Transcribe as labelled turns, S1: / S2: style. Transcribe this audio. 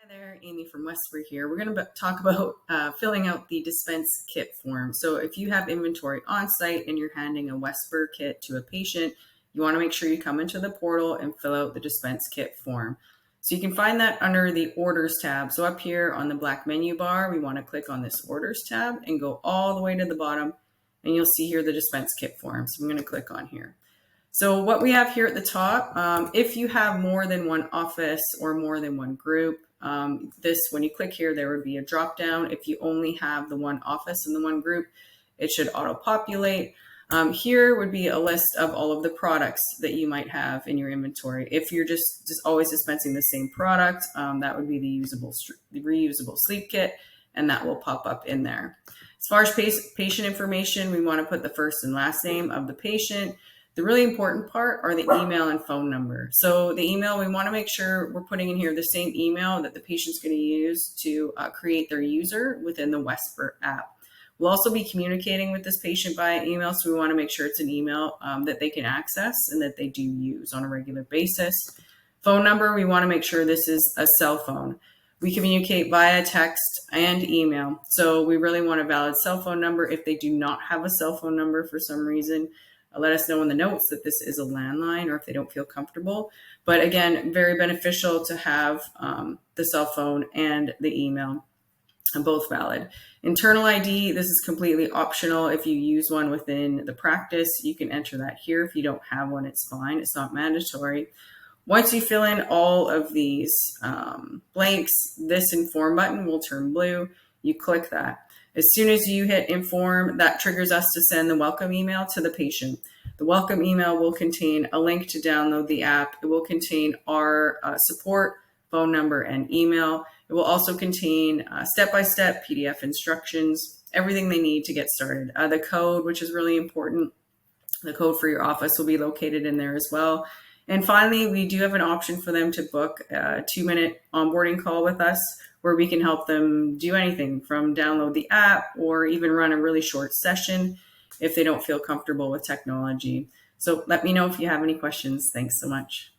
S1: Hi there, Amy from Wesper here. We're going to talk about filling out the dispense kit form. So if you have inventory on site and you're handing a Wesper kit to a patient, you want to make sure you come into the portal and fill out the dispense kit form. So you can find that under the orders tab. So up here on the black menu bar, we want to click on this orders tab and go all the way to the bottom, and you'll see here the dispense kit form. So I'm going to click on here. So what we have here at the top, if you have more than one office or more than one group, when you click here, there would be a drop down. If you only have the one office and the one group, it should auto populate. Here would be a list of all of the products that you might have in your inventory. If you're just always dispensing the same product, that would be the reusable sleep kit, and that will pop up in there. As far as patient information, we want to put the first and last name of the patient. The really important part are the email and phone number. So the email, we want to make sure we're putting in here the same email that the patient's going to use to create their user within the Wesper app. We'll also be communicating with this patient via email, so we want to make sure it's an email that they can access and that they do use on a regular basis. Phone number, we want to make sure this is a cell phone. We communicate via text and email, so we really want a valid cell phone number. If they do not have a cell phone number for some reason, let us know in the notes that this is a landline or if they don't feel comfortable. But again, very beneficial to have the cell phone and the email, both valid. Internal ID, this is completely optional. If you use one within the practice, you can enter that here. If you don't have one, it's fine. It's not mandatory. Once you fill in all of these blanks, this inform button will turn blue. You click that. As soon as you hit inform, that triggers us to send the welcome email to the patient. The welcome email will contain a link to download the app. It will contain our support, phone number, and email. It will also contain step-by-step PDF instructions, everything they need to get started. The code, which is really important, the code for your office will be located in there as well. And finally, we do have an option for them to book a 2-minute onboarding call with us, where we can help them do anything from download the app or even run a really short session if they don't feel comfortable with technology. So let me know if you have any questions. Thanks so much.